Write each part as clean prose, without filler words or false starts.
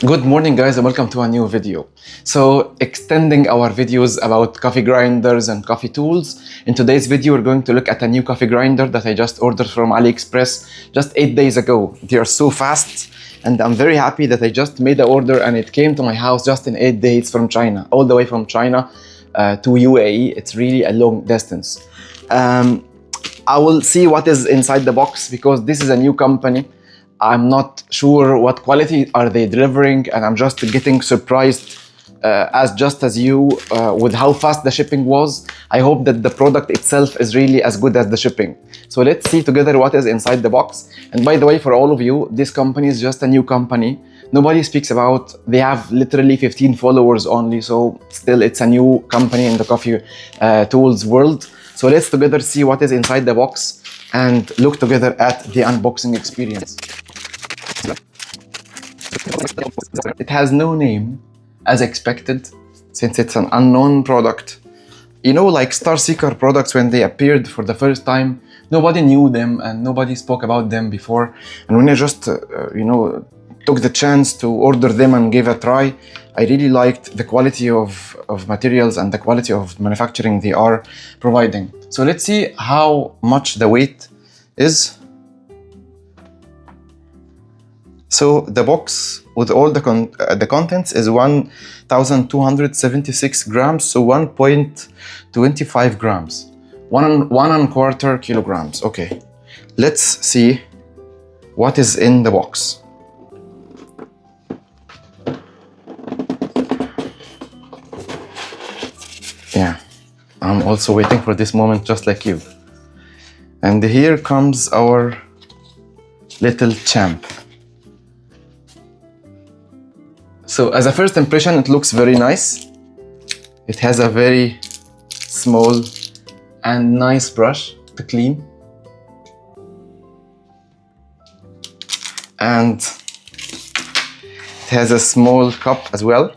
Good morning guys and welcome to a new video. So extending our videos about coffee grinders and coffee tools, in today's video we're going to look at a new coffee grinder that I just ordered from AliExpress just 8 days ago. They are so fast and I'm very happy that I just made the order and it came to my house just in 8 days from China, all the way from China to UAE. It's really a long distance. I will see what is inside the box because this is a new company. I'm not sure what quality are they delivering, and I'm just getting surprised as you with how fast the shipping was. I hope that the product itself is really as good as the shipping. So let's see together what is inside the box. And by the way, for all of you, this company is just a new company. Nobody speaks about, they have literally 15 followers only, so still it's a new company in the coffee tools world. So let's together see what is inside the box and look together at the unboxing experience. It has no name, as expected, since it's an unknown product. You know, like Star Seeker products, when they appeared for the first time, nobody knew them and nobody spoke about them before. And when I just, took the chance to order them and give a try, I really liked the quality of materials and the quality of manufacturing they are providing. So let's see how much the weight is. So the box with all the contents is 1,276 grams, so 1.25 grams, 1.25 kilograms. Okay, let's see what is in the box. Yeah, I'm also waiting for this moment just like you. And here comes our little champ. So as a first impression, it looks very nice. It has a very small and nice brush to clean. And it has a small cup as well.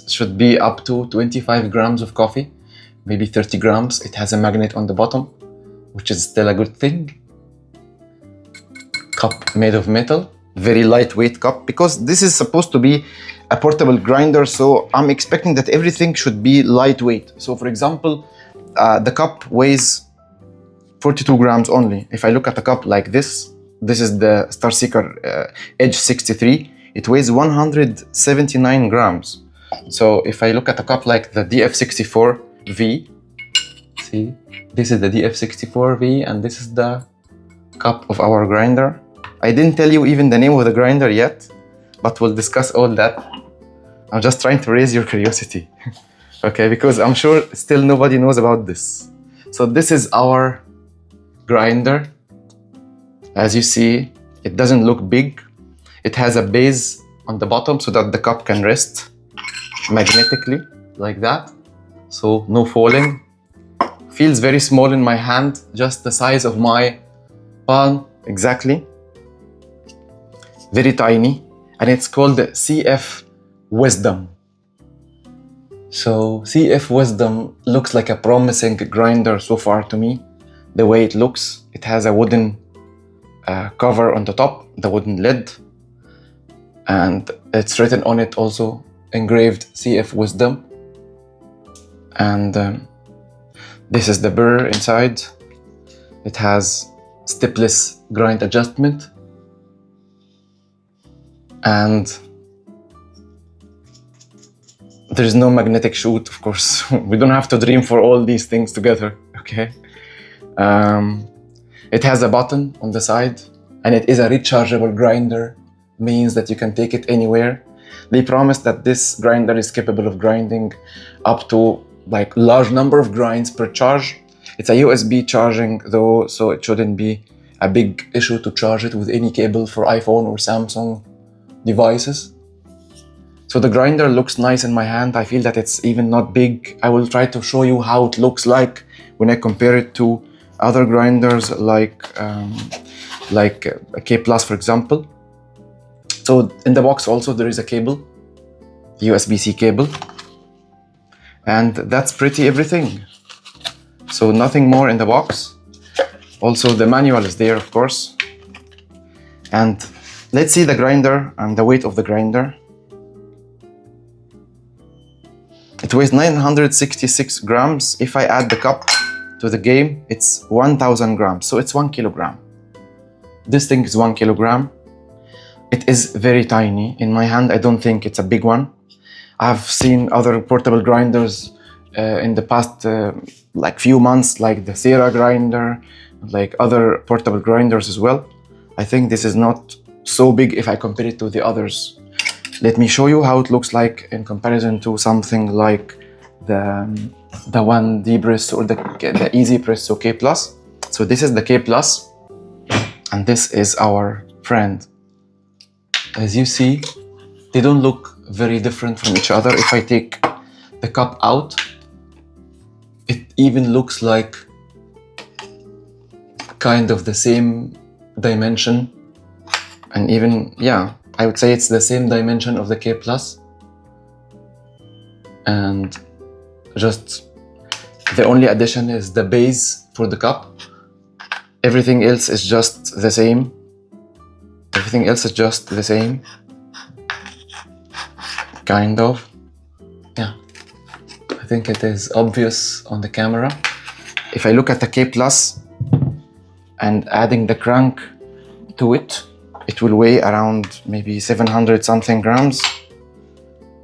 Should be up to 25 grams of coffee, maybe 30 grams. It has a magnet on the bottom, which is still a good thing. Cup made of metal. Very lightweight cup, because this is supposed to be a portable grinder, so I'm expecting that everything should be lightweight. So for example, the cup weighs 42 grams only. If I look at a cup like this is the Star Seeker Edge 63, it weighs 179 grams. So if I look at a cup like the DF64V, see, this is the DF64V and this is the cup of our grinder. I didn't tell you even the name of the grinder yet, but we'll discuss all that. I'm just trying to raise your curiosity, okay? Because I'm sure still nobody knows about this. So this is our grinder. As you see, it doesn't look big. It has a base on the bottom so that the cup can rest magnetically, like that. So no falling. Feels very small in my hand, just the size of my palm, exactly. Very tiny, and it's called CF Wisdom. So CF Wisdom looks like a promising grinder so far to me. The way it looks, it has a wooden cover on the top, the wooden lid, and it's written on it also, engraved CF Wisdom. And this is the burr inside. It has stepless grind adjustment. And there is no magnetic chute, of course. We don't have to dream for all these things together, okay? It has a button on the side, and it is a rechargeable grinder, means that you can take it anywhere. They promise that this grinder is capable of grinding up to like large number of grinds per charge. It's a USB charging though, so it shouldn't be a big issue to charge it with any cable for iPhone or Samsung devices. So the grinder looks nice in my hand. I feel that it's even not big. I will try to show you how it looks like when I compare it to other grinders like a K Plus, for example. So in the box also there is a cable, USB-C cable, and that's pretty everything. So nothing more in the box. Also the manual is there, of course, and Let's see the grinder and the weight of the grinder. It weighs 966 grams. If I add the cup to the game, it's 1000 grams. So it's 1 kilogram. This thing is 1 kilogram. It is very tiny. In my hand, I don't think it's a big one. I've seen other portable grinders in the past like few months, like the Thera grinder, like other portable grinders as well. I think this is not so big if I compare it to the others. Let me show you how it looks like in comparison to something like the one D-Press or the Easy Presso K+. So this is the K+, and this is our friend. As you see, they don't look very different from each other. If I take the cup out, it even looks like kind of the same dimension, and even, yeah, I would say it's the same dimension of the K+. And just the only addition is the base for the cup. Everything else is just the same. Everything else is just the same. Kind of. Yeah. I think it is obvious on the camera. If I look at the K+ and adding the crank to it, it will weigh around maybe 700 something grams.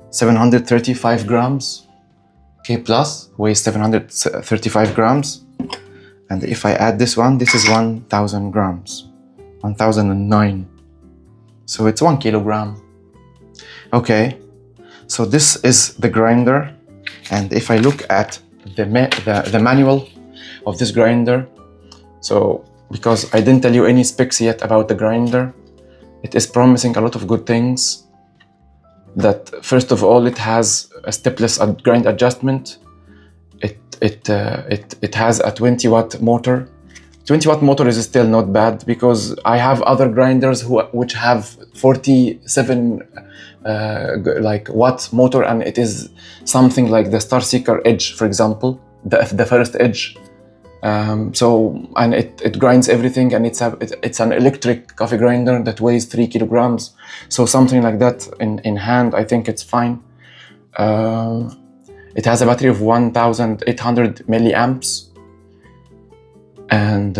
735 grams. K+ weighs 735 grams. And if I add this one, this is 1000 grams. 1009. So it's 1 kilogram. Okay. So this is the grinder. And if I look at the manual of this grinder, so because I didn't tell you any specs yet about the grinder, it is promising a lot of good things. That first of all, it has a stepless grind adjustment. It has a 20 watt motor. 20 watt motor is still not bad, because I have other grinders which have 47 like watt motor, and it is something like the Starseeker Edge, for example, the first Edge. And it grinds everything, and it's an electric coffee grinder that weighs 3 kilograms. So something like that in hand, I think it's fine. It has a battery of 1800 milliamps. And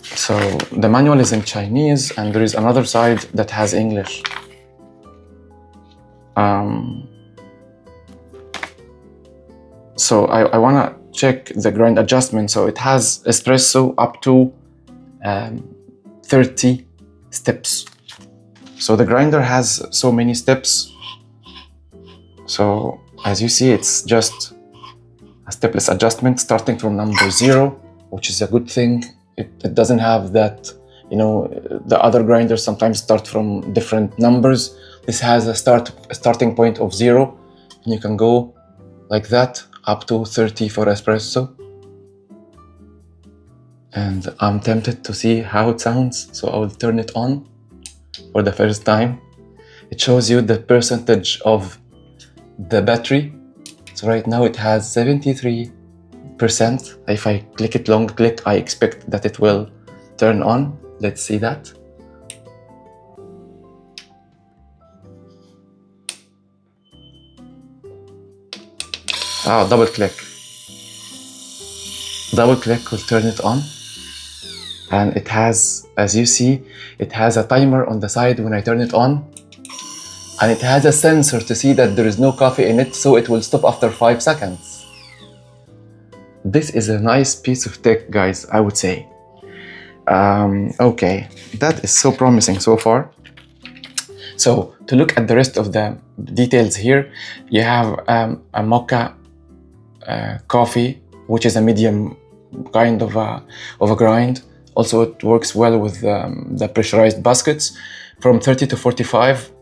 so the manual is in Chinese, and there is another side that has English. So I wanna check the grind adjustment. So it has espresso up to 30 steps. So the grinder has so many steps. So as you see, it's just a stepless adjustment starting from number 0, which is a good thing. It doesn't have that, you know, the other grinders sometimes start from different numbers. This has a starting point of 0, and you can go like that up to 30 for espresso. And I'm tempted to see how it sounds, so I will turn it on for the first time. It shows you the percentage of the battery. So right now it has 73%. If I click it long click, I expect that it will turn on. Let's see that. Double click. Double click will turn it on. And it has, as you see, it has a timer on the side when I turn it on. And it has a sensor to see that there is no coffee in it, so it will stop after 5 seconds. This is a nice piece of tech, guys, I would say. Okay, that is so promising so far. So to look at the rest of the details here, you have a mocha coffee, which is a medium kind of a grind. Also, it works well with the pressurized baskets from 30 to 45.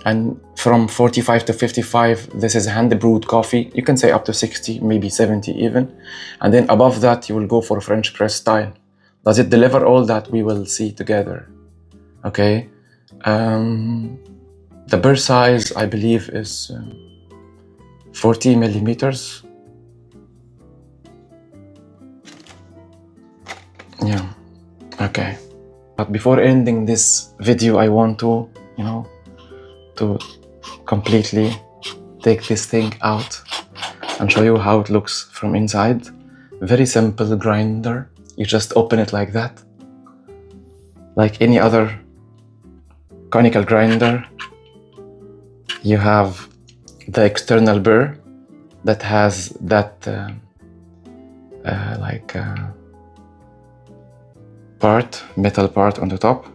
And from 45 to 55, this is hand brewed coffee. You can say up to 60, maybe 70 even. And then above that, you will go for French press style. Does it deliver all that? We will see together. Okay. The burr size, I believe, is 40 millimeters. Yeah. Okay. But before ending this video, I want to, you know, to completely take this thing out and show you how it looks from inside. Very simple grinder. You just open it like that, like any other conical grinder. You have the external burr that has that metal part on the top,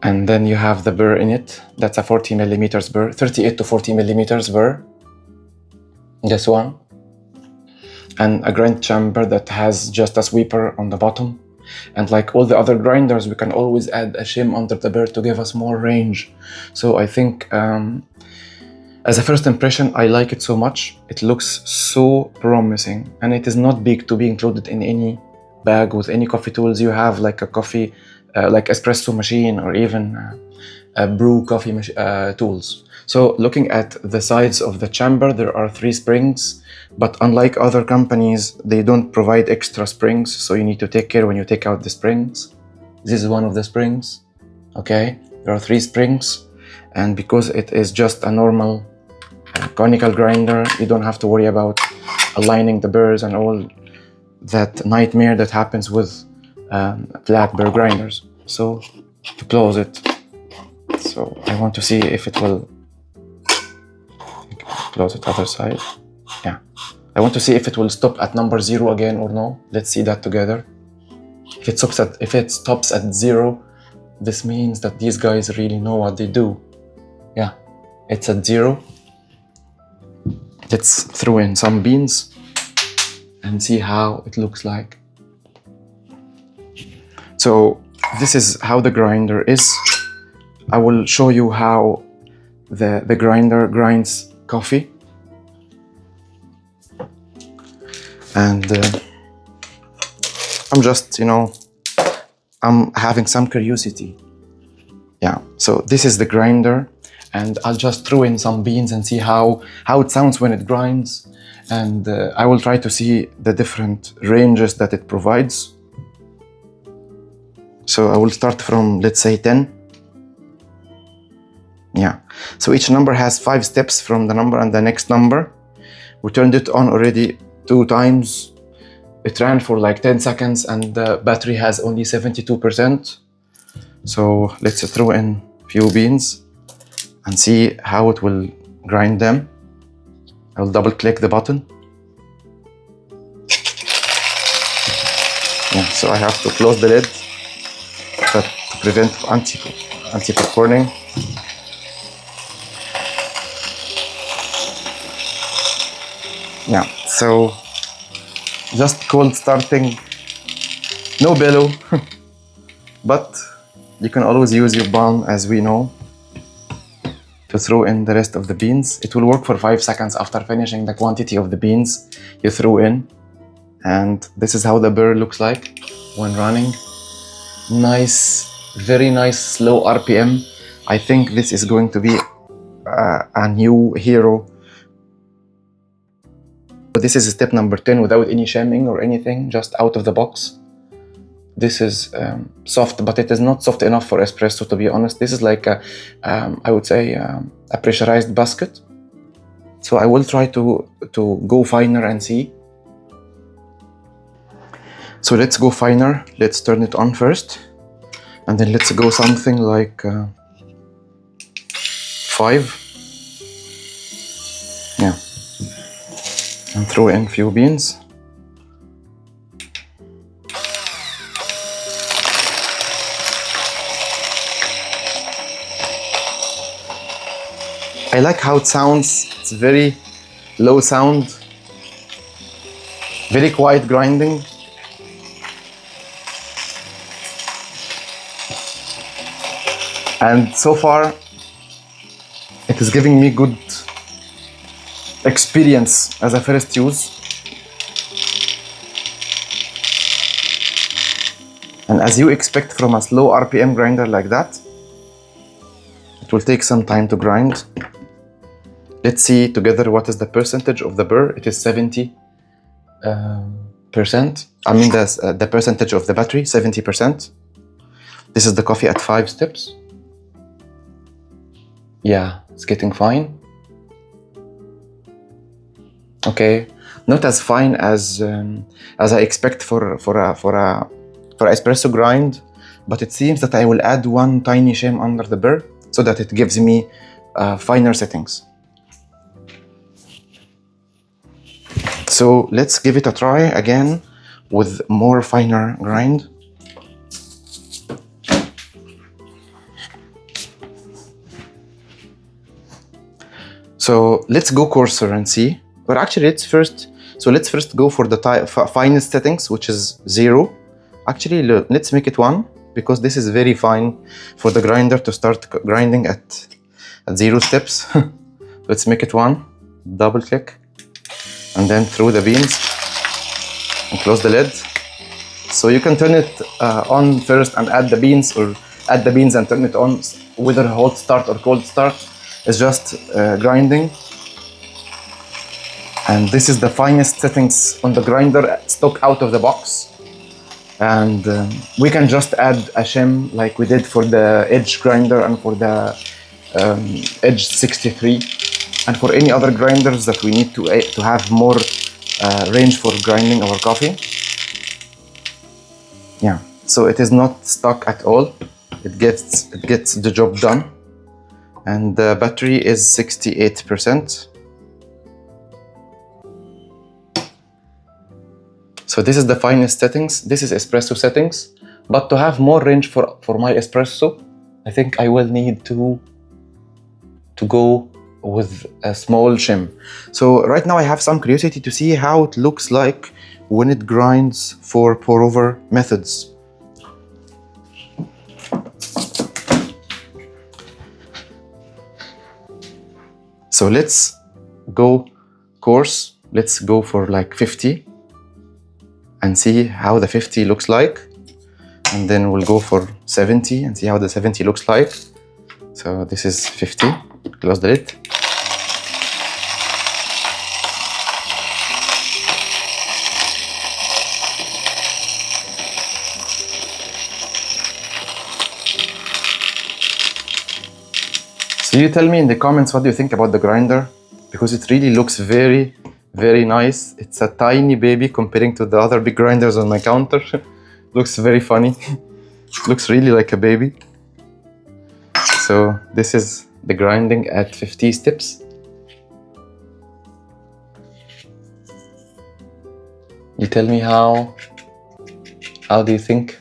and then you have the burr in it. That's a 40 millimeters burr, 38 to 40 millimeters burr, this one, and a grind chamber that has just a sweeper on the bottom. And like all the other grinders, we can always add a shim under the burr to give us more range. So I think as a first impression, I like it so much. It looks so promising, and it is not big to be included in any bag with any coffee tools you have, like a coffee, like espresso machine, or even a brew coffee tools. So looking at the sides of the chamber, there are 3 springs, but unlike other companies, they don't provide extra springs, so you need to take care when you take out the springs. This is one of the springs, okay? There are 3 springs, and because it is just a normal conical grinder, you don't have to worry about aligning the burrs and all that nightmare that happens with flat burr grinders. So to close it, so I want to see if it will close it other side. Yeah, I want to see if it will stop at number 0 again or no. Let's see that together. If it stops at 0, this means that these guys really know what they do. Yeah, it's at 0. Let's throw in some beans and see how it looks like. So this is how the grinder is. I will show you how the grinder grinds coffee. And I'm just, you know, I'm having some curiosity. Yeah, so this is the grinder, and I'll just throw in some beans and see how it sounds when it grinds. And I will try to see the different ranges that it provides. So I will start from, let's say, 10. Yeah, so each number has 5 steps from the number and the next number. We turned it on already 2 times. It ran for like 10 seconds and the battery has only 72%. So let's throw in a few beans and see how it will grind them. I'll double click the button. Yeah, so I have to close the lid to prevent anti-popcorning. Yeah, so just cold starting, no bellow, but you can always use your palm, as we know, to throw in the rest of the beans. It will work for 5 seconds after finishing the quantity of the beans you threw in. And this is how the burr looks like when running. Nice, very nice, slow RPM. I think this is going to be a new hero. This is step number 10 without any shimming or anything, just out of the box. This is soft, but it is not soft enough for espresso, to be honest. This is like I would say a pressurized basket. So I will try to go finer and see. So let's go finer. Let's turn it on first, and then let's go something like 5. Yeah, and throw in a few beans. I like how it sounds. It's very low sound, very quiet grinding. And so far, it is giving me good experience as a first use. And as you expect from a slow RPM grinder like that, it will take some time to grind. Let's see together what is the percentage of the burr. It is 70. I mean the percentage of the battery, 70%. This is the coffee at 5 steps. Yeah, it's getting fine. Okay, not as fine as I expect for espresso grind, but it seems that I will add one tiny shim under the burr so that it gives me finer settings. So let's give it a try again with more finer grind. So let's go coarser and see. But actually, let's first go for the finest settings, which is 0. Actually, let's make it 1, because this is very fine for the grinder to start grinding at 0 steps. Let's make it 1. Double click, and then throw the beans and close the lid. So you can turn it on first and add the beans, or add the beans and turn it on, whether hot start or cold start. It's just grinding. And this is the finest settings on the grinder, stock out of the box. And we can just add a shim like we did for the Edge grinder and for the Edge 63, and for any other grinders that we need to have more range for grinding our coffee. Yeah, so it is not stuck at all. It gets the job done. And the battery is 68%. So this is the finest settings. This is espresso settings. But to have more range for my espresso, I think I will need to go with a small shim. So right now I have some curiosity to see how it looks like when it grinds for pour over methods. So let's go coarse. Let's go for like 50 and see how the 50 looks like. And then we'll go for 70 and see how the 70 looks like. So this is 50. Close the lid. So you tell me in the comments what do you think about the grinder, because it really looks very, very nice. It's a tiny baby comparing to the other big grinders on my counter. Looks very funny. Looks really like a baby. So this is the grinding at 50 steps. You tell me how do you think?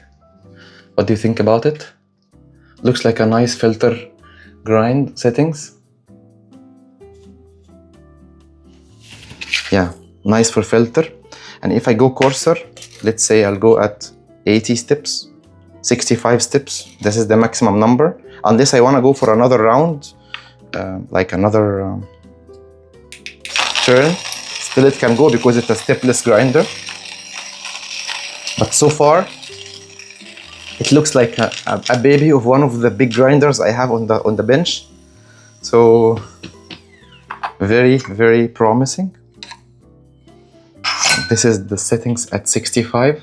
What do you think about it? Looks like a nice filter grind settings. Yeah, nice for filter. And if I go coarser, let's say I'll go at 80 steps, 65 steps. This is the maximum number. Unless I want to go for another round, like another turn, still it can go because it's a stepless grinder. But so far, it looks like a baby of one of the big grinders I have on the bench. So very, very promising. This is the settings at 65.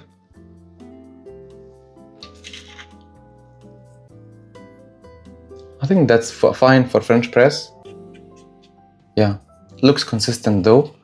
I think that's fine for French press. Yeah, looks consistent though.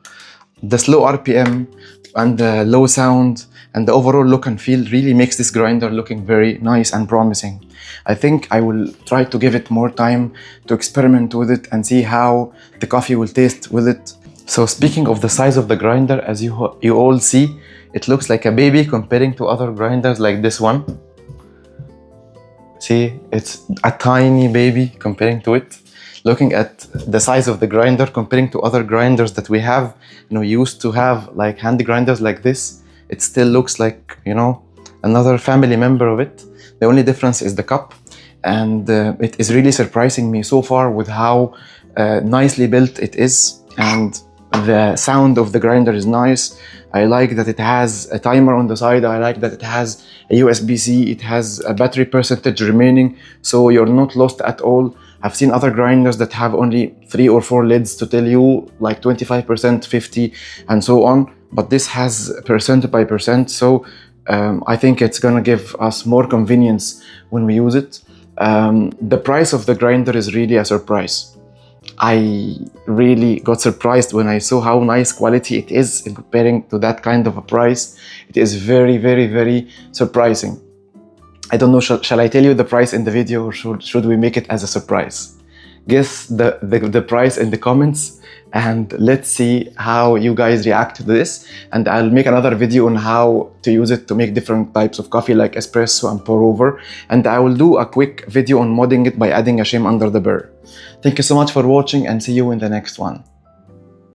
The slow RPM and the low sound and the overall look and feel really makes this grinder looking very nice and promising. I think I will try to give it more time to experiment with it and see how the coffee will taste with it. So speaking of the size of the grinder, as you all see, it looks like a baby comparing to other grinders like this one. See, it's a tiny baby comparing to it. Looking at the size of the grinder comparing to other grinders that we have, used to have like hand grinders like this, it still looks like, another family member of it. The only difference is the cup. And it is really surprising me so far with how nicely built it is. And the sound of the grinder is nice. I like that it has a timer on the side. I like that it has a USB-C. It has a battery percentage remaining, so you're not lost at all. I've seen other grinders that have only 3 or 4 lids to tell you like 25%, 50, and so on. but this has percent by percent, so I think it's gonna give us more convenience when we use it. The price of the grinder is really a surprise. I really got surprised when I saw how nice quality it is in comparing to that kind of a price. It is very, very, very surprising. I don't know, shall I tell you the price in the video, or should we make it as a surprise? Guess the price in the comments, and let's see how you guys react to this. And I'll make another video on how to use it to make different types of coffee like espresso and pour over. And I will do a quick video on modding it by adding a shim under the burr. Thank you so much for watching, and see you in the next one.